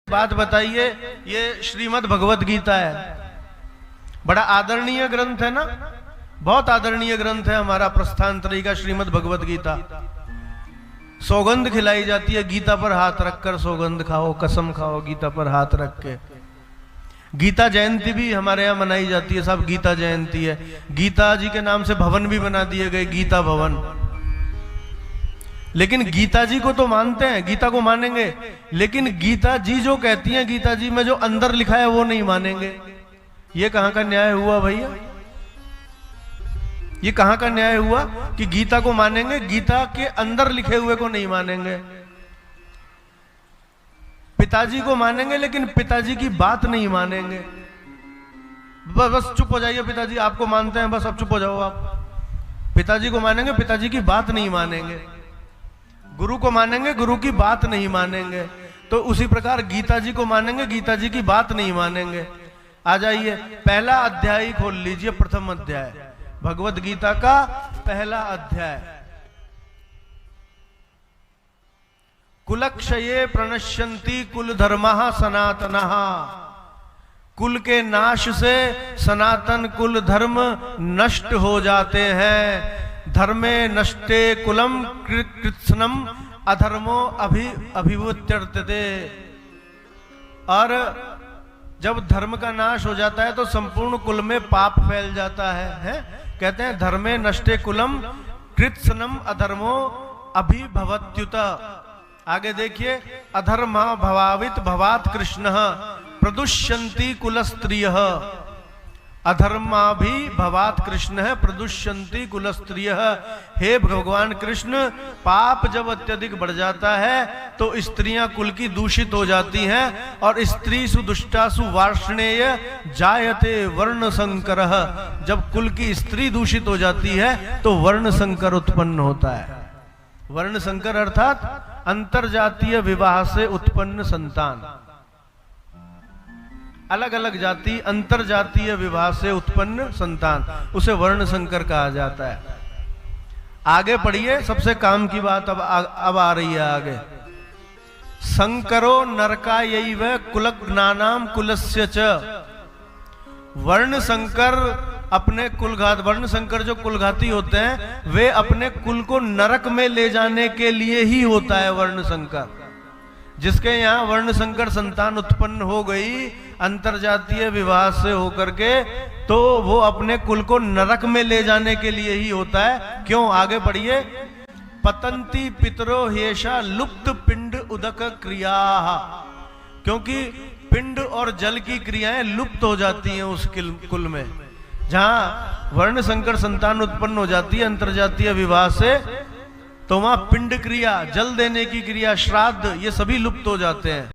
बात बताइए, ये श्रीमद् भगवत गीता है, बड़ा आदरणीय ग्रंथ है ना, बहुत आदरणीय ग्रंथ है हमारा प्रस्थानत्रयी का श्रीमद् भगवत गीता। सौगंध खिलाई जाती है, गीता पर हाथ रखकर सौगंध खाओ, कसम खाओ गीता पर हाथ रख के। गीता जयंती भी हमारे यहाँ मनाई जाती है, सब गीता जयंती है। गीता जी के नाम से भवन भी बना दिए गए, गीता भवन। लेकिन गीता जी को तो मानते हैं, गीता को मानेंगे, लेकिन गीता जी जो कहती हैं, गीता जी में जो अंदर लिखा है वो नहीं मानेंगे। ये कहां का न्याय हुआ भैया? ये कहां का न्याय हुआ कि गीता को मानेंगे, गीता के अंदर लिखे हुए को नहीं मानेंगे? पिताजी को मानेंगे लेकिन पिताजी की बात नहीं मानेंगे। बस चुप हो जाइए, पिताजी आपको मानते हैं, बस अब चुप हो जाओ आप। पिताजी को मानेंगे, पिताजी की बात नहीं मानेंगे। गुरु को मानेंगे, गुरु की बात नहीं मानेंगे। तो उसी प्रकार गीता जी को मानेंगे, गीता जी की बात नहीं मानेंगे। आ जाइए, पहला अध्याय खोल लीजिए, प्रथम अध्याय भगवत गीता का पहला अध्याय। कुलक्षये प्रणश्यन्ति कुल धर्मः सनातनः। कुल के नाश से सनातन कुल धर्म नष्ट हो जाते हैं। धर्मे नष्टे कुलम कृत्स्नम अधर्मो अभिवुच्यते। और जब धर्म का नाश हो जाता है तो संपूर्ण कुल में पाप फैल जाता है? कहते हैं धर्मे नष्टे कुलम कृत्स्नम अधर्मो अभिभवत्युत। आगे देखिए, अधर्मा भवावित भवात कृष्ण प्रदुष्यन्ति कुलस्त्रियः। अधर्मा भी भवात कृष्ण है प्रदुष्यन्ति कुलस्त्रियः। हे भगवान कृष्ण, पाप जब अत्यधिक बढ़ जाता है तो स्त्रियां कुल की दूषित हो जाती हैं। और स्त्री सुदुष्टासु वार्ष्णेय जायते वर्ण संकरः। जब कुल की स्त्री दूषित हो जाती है तो वर्ण संकर उत्पन्न होता है। वर्ण संकर अर्थात अंतरजातीय विवाह से उत्पन्न संतान। अलग अलग जाति अंतरजातीय विवाह से उत्पन्न संतान, उसे वर्ण संकर कहा जाता है। आगे पढ़िए, सबसे काम की बात अब आ रही है आगे। संकरो नरकायैव कुलज्ञानाम कुलस्य च। वर्ण संकर अपने कुलघात, वर्ण संकर जो कुलघाती होते हैं वे अपने कुल को नरक में ले जाने के लिए ही होता है वर्ण संकर। जिसके यहाँ वर्ण संकर संतान उत्पन्न हो गई अंतरजातीय विवाह से होकर के, तो वो अपने कुल को नरक में ले जाने के लिए ही होता है। क्यों? आगे पढ़िए। पतंती पितरो हेषा लुप्त पिंड उदक क्रिया। क्योंकि पिंड और जल की क्रियाएं लुप्त हो जाती हैं उस कुल में। जहां वर्ण संकर संतान उत्पन्न हो जाती है अंतरजातीय विवाह से, तो वहां पिंड क्रिया, जल देने की क्रिया, श्राद्ध, ये सभी लुप्त हो जाते हैं।